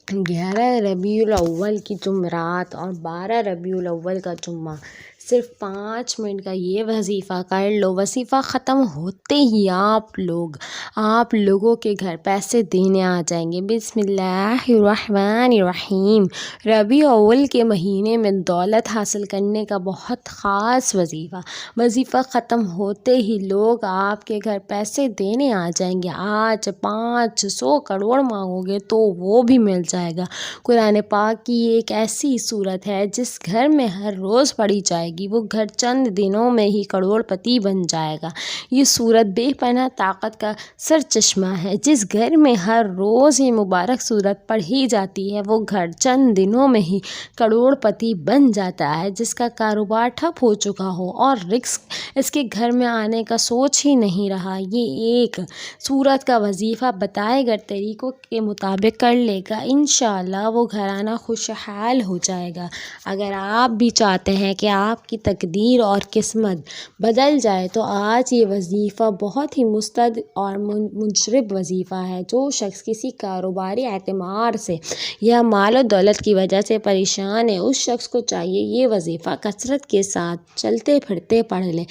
11 ربیع الاول کی جمعرات اور 12 ربیع الاول کا جمعہ، صرف 5 منٹ کا یہ وظیفہ کر لو، وظیفہ ختم ہوتے ہی آپ لوگوں کے گھر پیسے دینے آ جائیں گے۔ بسم اللہ الرحمن الرحیم۔ ربیع الاول کے مہینے میں دولت حاصل کرنے کا بہت خاص وظیفہ ختم ہوتے ہی لوگ آپ کے گھر پیسے دینے آ جائیں گے۔ آج 500 کروڑ مانگو گے تو وہ بھی مل جائے گا۔ قرآن پاک کی یہ ایک ایسی صورت ہے جس گھر میں ہر روز پڑھی جائے گی وہ گھر چند دنوں میں ہی کروڑ پتی بن جائے گا۔ یہ صورت بے پناہ طاقت کا سرچشمہ ہے۔ جس گھر میں ہر روز یہ مبارک صورت پڑھی جاتی ہے وہ گھر چند دنوں میں ہی کروڑ پتی بن جاتا ہے۔ جس کا کاروبار ٹھپ ہو چکا ہو اور رزق اس کے گھر میں آنے کا سوچ ہی نہیں رہا، یہ ایک صورت کا وظیفہ بتائے گئے طریقوں کے مطابق کر لے گا، انشاءاللہ وہ گھرانہ خوشحال ہو جائے گا۔ اگر آپ بھی چاہتے ہیں کہ آپ کی تقدیر اور قسمت بدل جائے تو آج یہ وظیفہ بہت ہی مستد اور منشرب وظیفہ ہے۔ جو شخص کسی کاروباری اعتبار سے یا مال و دولت کی وجہ سے پریشان ہے، اس شخص کو چاہیے یہ وظیفہ کثرت کے ساتھ چلتے پھرتے پڑھ لے،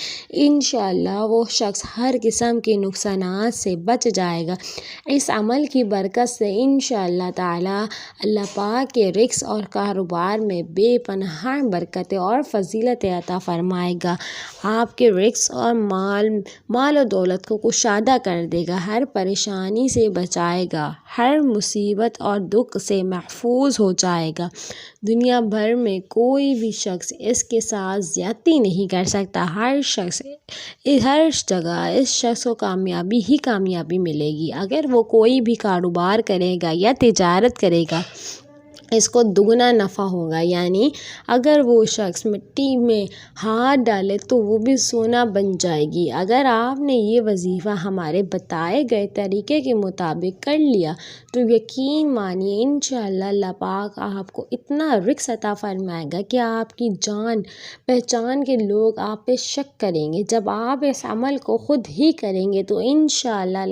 انشاءاللہ وہ شخص ہر قسم کے نقصانات سے بچ جائے گا۔ اس عمل کی برکت سے انشاءاللہ تعالی اللہ پاک کے رزق اور کاروبار میں بے پناہ برکتیں اور فضیلتیں عطا فرمائے گا، آپ کے رزق اور مال و دولت کو کشادہ کر دے گا، ہر پریشانی سے بچائے گا، ہر مصیبت اور دکھ سے محفوظ ہو جائے گا۔ دنیا بھر میں کوئی بھی شخص اس کے ساتھ زیادتی نہیں کر سکتا، ہر جگہ اس شخص کو کامیابی ہی کامیابی ملے گی۔ اگر وہ کوئی بھی کاروبار کرے گا یا تجارت کرے گا اس کو دگنا نفع ہوگا، یعنی اگر وہ شخص مٹی میں ہاتھ ڈالے تو وہ بھی سونا بن جائے گی۔ اگر آپ نے یہ وظیفہ ہمارے بتائے گئے طریقے کے مطابق کر لیا تو یقین مانیے انشاءاللہ اللہ پاک آپ کو اتنا رزق عطا فرمائے گا کہ آپ کی جان پہچان کے لوگ آپ پہ شک کریں گے۔ جب آپ اس عمل کو خود ہی کریں گے تو انشاءاللہ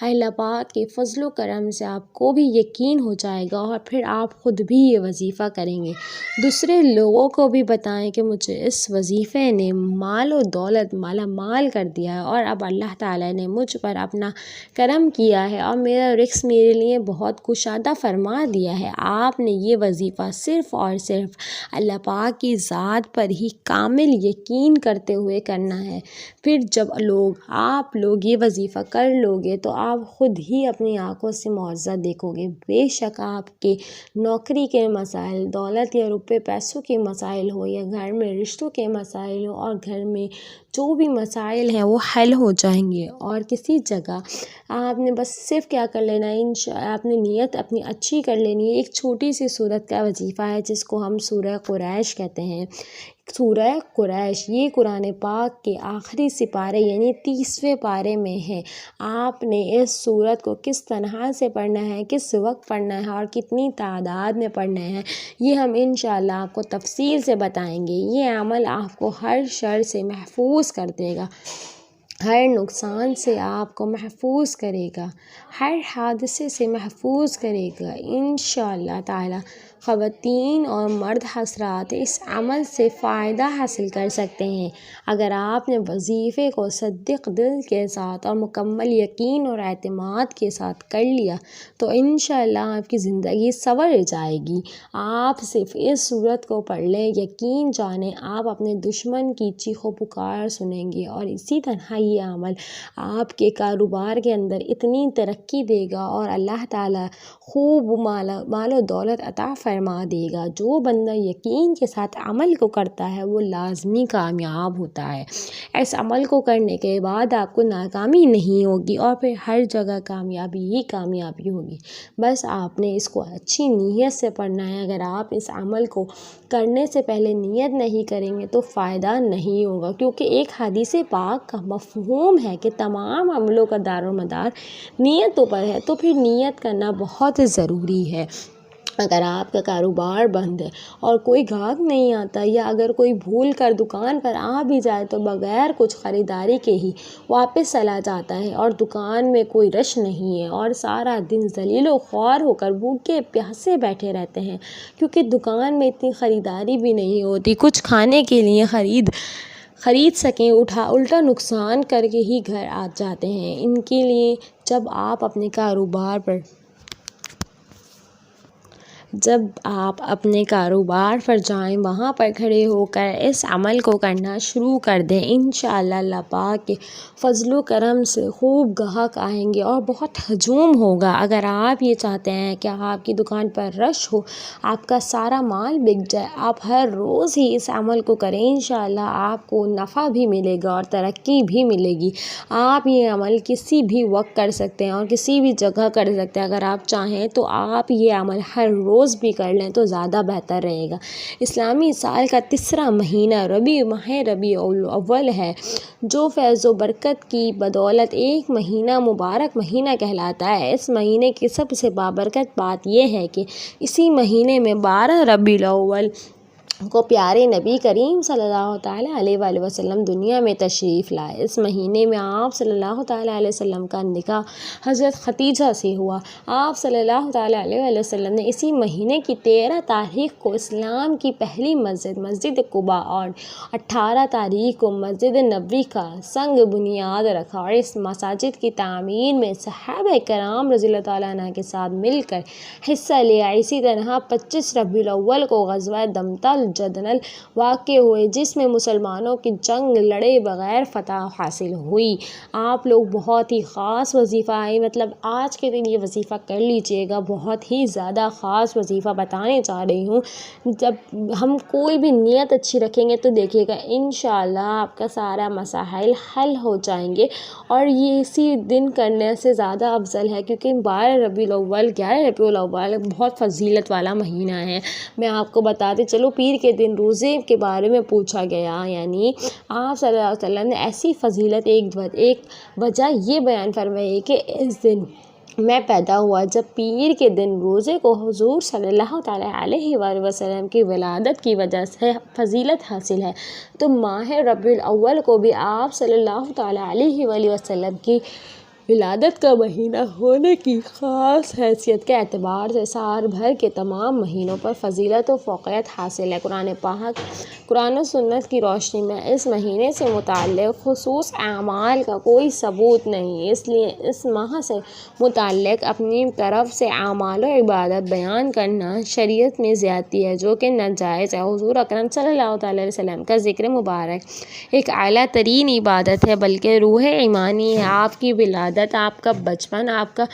اللہ پاک کے فضل و کرم سے آپ کو بھی یقین ہو جائے گا اور پھر آپ خود بھی یہ وظیفہ کریں گے، دوسرے لوگوں کو بھی بتائیں کہ مجھے اس وظیفے نے مال و دولت مالا مال کر دیا ہے اور اب اللہ تعالیٰ نے مجھ پر اپنا کرم کیا ہے اور میرا رزق میرے لیے بہت کشادہ فرما دیا ہے۔ آپ نے یہ وظیفہ صرف اور صرف اللہ پاک کی ذات پر ہی کامل یقین کرتے ہوئے کرنا ہے۔ پھر جب آپ لوگ یہ وظیفہ کر لو گے تو آپ خود ہی اپنی آنکھوں سے معجزہ دیکھو گے۔ بے شک آپ کے نوکری کے مسائل، دولت یا روپے پیسوں کے مسائل ہو یا گھر میں رشتوں کے مسائل ہو اور گھر میں جو بھی مسائل ہیں وہ حل ہو جائیں گے۔ اور کسی جگہ آپ نے بس صرف کیا کر لینا ہے، آپ نے نیت اپنی اچھی کر لینی ہے۔ ایک چھوٹی سی سورت کا وظیفہ ہے جس کو ہم سورہ قریش کہتے ہیں۔ سورہ قریش یہ قرآن پاک کے آخری سپارے یعنی 30ویں پارے میں ہے۔ آپ نے اس سورت کو کس طرح سے پڑھنا ہے، کس وقت پڑھنا ہے اور کتنی تعداد میں پڑھنا ہے، یہ ہم انشاءاللہ آپ کو تفصیل سے بتائیں گے۔ یہ عمل آپ کو ہر شر سے محفوظ کر دے گا، ہر نقصان سے آپ کو محفوظ کرے گا، ہر حادثے سے محفوظ کرے گا انشاءاللہ تعالی۔ خواتین اور مرد حضرات اس عمل سے فائدہ حاصل کر سکتے ہیں۔ اگر آپ نے وظیفے کو صادق دل کے ساتھ اور مکمل یقین اور اعتماد کے ساتھ کر لیا تو انشاءاللہ آپ کی زندگی سنور جائے گی۔ آپ صرف اس سورت کو پڑھ لیں، یقین جانیں آپ اپنے دشمن کی چیخ و پکار سنیں گے اور اسی طرح یہ عمل آپ کے کاروبار کے اندر اتنی ترقی دے گا اور اللہ تعالیٰ خوب مال و دولت عطا فرما دے گا۔ جو بندہ یقین کے ساتھ عمل کو کرتا ہے وہ لازمی کامیاب ہوتا ہے۔ اس عمل کو کرنے کے بعد آپ کو ناکامی نہیں ہوگی اور پھر ہر جگہ کامیابی ہی کامیابی ہوگی۔ بس آپ نے اس کو اچھی نیت سے پڑھنا ہے۔ اگر آپ اس عمل کو کرنے سے پہلے نیت نہیں کریں گے تو فائدہ نہیں ہوگا، کیونکہ ایک حدیث پاک کا مفہوم ہے کہ تمام عملوں کا دار و مدار نیتوں پر ہے، تو پھر نیت کرنا بہت ضروری ہے۔ اگر آپ کا کاروبار بند ہے اور کوئی گاہک نہیں آتا، یا اگر کوئی بھول کر دکان پر آ بھی جائے تو بغیر کچھ خریداری کے ہی واپس چلا جاتا ہے، اور دکان میں کوئی رش نہیں ہے، اور سارا دن ذلیل و خوار ہو کر بھوکے پیاسے بیٹھے رہتے ہیں، کیونکہ دکان میں اتنی خریداری بھی نہیں ہوتی، کچھ کھانے کے لیے خرید سکیں، الٹا نقصان کر کے ہی گھر آ جاتے ہیں۔ ان کے لیے جب آپ اپنے کاروبار پر جائیں، وہاں پر کھڑے ہو کر اس عمل کو کرنا شروع کر دیں، انشاءاللہ اللہ پاک کے فضل و کرم سے خوب گاہک آئیں گے اور بہت ہجوم ہوگا۔ اگر آپ یہ چاہتے ہیں کہ آپ کی دکان پر رش ہو، آپ کا سارا مال بک جائے، آپ ہر روز ہی اس عمل کو کریں، انشاءاللہ آپ کو نفع بھی ملے گا اور ترقی بھی ملے گی۔ آپ یہ عمل کسی بھی وقت کر سکتے ہیں اور کسی بھی جگہ کر سکتے ہیں۔ اگر آپ چاہیں تو آپ یہ عمل ہر روز بھی کر لیں تو زیادہ بہتر رہے گا۔ اسلامی سال کا تیسرا مہینہ ماہ ربیع الاول ہے، جو فیض و برکت کی بدولت ایک مبارک مہینہ کہلاتا ہے۔ اس مہینے کی سب سے بابرکت بات یہ ہے کہ اسی مہینے میں 12 ربیع الاول کو پیارے نبی کریم صلی اللہ تعالیٰ علیہ وآلہ وسلم دنیا میں تشریف لائے۔ اس مہینے میں آپ صلی اللہ تعالیٰ علیہ وسلم کا نکاح حضرت ختیجہ سے ہوا۔ آپ صلی اللہ تعالیٰ علیہ وآلہ وسلم نے اسی مہینے کی 13 تاریخ کو اسلام کی پہلی مسجد قباء اور 18 تاریخ کو مسجد نبوی کا سنگ بنیاد رکھا، اور اس مسجد کی تعمیر میں صحابہ کرام رضی اللہ تعالیٰ عنہ کے ساتھ مل کر حصہ لیا۔ اسی طرح 25 ربیع الاول کو غزوہ دمتا الجندل واقع ہوئے، جس میں مسلمانوں کی جنگ لڑے بغیر فتح حاصل ہوئی۔ آپ لوگ بہت ہی خاص وظیفہ مطلب آج کے دن یہ وظیفہ کر لیجئے گا، بہت ہی زیادہ خاص وظیفہ بتانے جا رہی ہوں۔ جب ہم کوئی بھی نیت اچھی رکھیں گے تو دیکھیے گا انشاءاللہ آپ کا سارا مسائل حل ہو جائیں گے، اور یہ اسی دن کرنے سے زیادہ افضل ہے، کیونکہ 11 ربیع الاول بہت فضیلت والا مہینہ ہے۔ میں آپ کو بتاتے چلو، پیر کے دن روزے کے بارے میں پوچھا گیا، یعنی آپ صلی اللہ علیہ وسلم نے ایسی فضیلت ایک وجہ یہ بیان فرمائی کہ اس دن میں پیدا ہوا جب پیر کے دن روزے کو حضور صلی اللہ تعالیٰ علیہ وآلہ وسلم کی ولادت کی وجہ سے فضیلت حاصل ہے، تو ماہ ربیع الاول کو بھی آپ صلی اللہ تعالیٰ علیہ وآلہ وسلم کی ولادت کا مہینہ ہونے کی خاص حیثیت کے اعتبار سے سال بھر کے تمام مہینوں پر فضیلت و فوقیت حاصل ہے۔ قرآن و سنت کی روشنی میں اس مہینے سے متعلق خصوص اعمال کا کوئی ثبوت نہیں، اس لیے اس ماہ سے متعلق اپنی طرف سے اعمال و عبادت بیان کرنا شریعت میں زیادتی ہے، جو کہ ناجائز ہے۔ حضور اکرم صلی اللہ تعالیٰ علیہ وسلم کا ذکر مبارک ایک اعلیٰ ترین عبادت ہے، بلکہ روح ایمانی ہے۔ آپ کی ولادت، آپ کا بچپن، آپ کا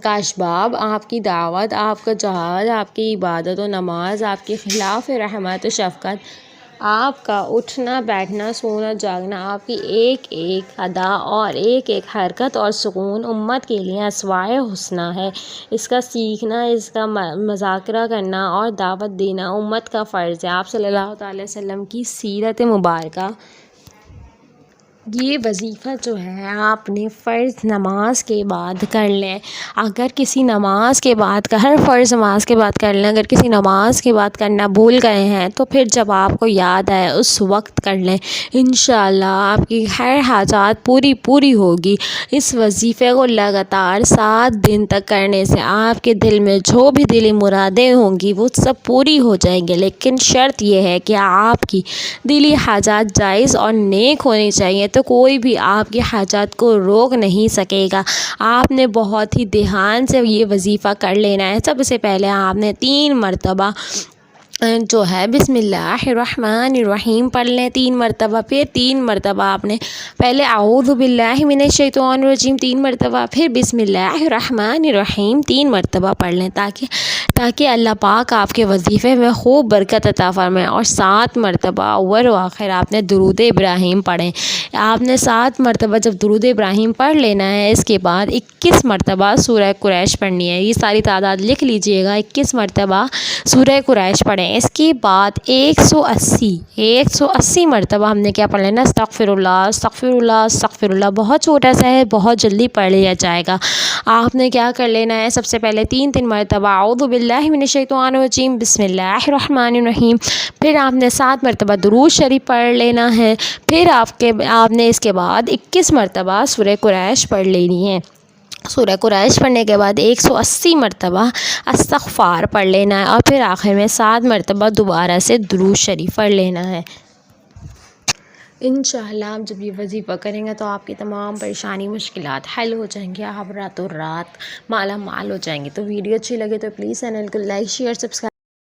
کاشباب، آپ کی دعوت، آپ کا جہاد، آپ کی عبادت و نماز، آپ کے خلاف رحمت و شفقت، آپ کا اٹھنا بیٹھنا سونا جاگنا، آپ کی ایک ایک ادا اور ایک ایک حرکت اور سکون امت کے لیے اسوائے حسنہ ہے۔ اس کا سیکھنا، اس کا مذاکرہ کرنا اور دعوت دینا امت کا فرض ہے۔ آپ صلی اللہ تعالی وسلم کی سیرت مبارکہ، یہ وظیفہ جو ہے آپ نے فرض نماز کے بعد کر لیں۔ اگر کسی نماز کے بعد ہر فرض نماز کے بعد کر لیں، اگر کسی نماز کے بعد کرنا بھول گئے ہیں تو پھر جب آپ کو یاد آئے اس وقت کر لیں، انشاءاللہ آپ کی ہر حاجات پوری ہوگی۔ اس وظیفے کو لگاتار 7 دن تک کرنے سے آپ کے دل میں جو بھی دلی مرادیں ہوں گی وہ سب پوری ہو جائیں گے، لیکن شرط یہ ہے کہ آپ کی دلی حاجات جائز اور نیک ہونی چاہیے، تو کوئی بھی آپ کی حاجات کو روک نہیں سکے گا۔ آپ نے بہت ہی دھیان سے یہ وظیفہ کر لینا ہے۔ سب سے پہلے آپ نے 3 مرتبہ جو ہے بسم اللہ الرحمن الرحیم پڑھ لیں 3 مرتبہ، پھر 3 مرتبہ آپ نے پہلے اعوذ باللہ من الشیطان الرجیم 3 مرتبہ، پھر بسم اللہ الرحمن الرحیم 3 مرتبہ پڑھ لیں، تاکہ اللہ پاک آپ کے وظیفے میں خوب برکت عطا فرمائے۔ اور 7 مرتبہ اول و آخر آپ نے درود ابراہیم پڑھیں۔ آپ نے 7 مرتبہ جب درود ابراہیم پڑھ لینا ہے، اس کے بعد 21 مرتبہ سورہ قریش پڑھنی ہے۔ یہ ساری تعداد لکھ لیجئے گا، 21 مرتبہ سورہ قریش پڑھیں۔ اس کے بعد 180 مرتبہ ہم نے کیا پڑھ لینا؟ استغفر اللہ استغفر اللہ استغفر اللہ۔ بہت چھوٹا سا ہے، بہت جلدی پڑھ لیا جائے گا۔ آپ نے کیا کر لینا ہے؟ سب سے پہلے 3 مرتبہ اعوذ باللہ باللہ من الشیطان الرجیم بسم اللہ الرحمن الرحیم۔ پھر آپ نے 7 مرتبہ درود شریف پڑھ لینا ہے۔ پھر آپ نے اس کے بعد 21 مرتبہ سورہ قریش پڑھ لینی ہے۔ سورہ قریش پڑھنے کے بعد 180 مرتبہ استغفار پڑھ لینا ہے، اور پھر آخر میں 7 مرتبہ دوبارہ سے درود شریف پڑھ لینا ہے۔ انشاءاللہ آپ جب یہ وظیفہ کریں گے تو آپ کی تمام پریشانی مشکلات حل ہو جائیں گے، آپ راتوں رات مالا مال ہو جائیں گے۔ تو ویڈیو اچھی لگے تو پلیز چینل کو لائک شیئر سبسکرائب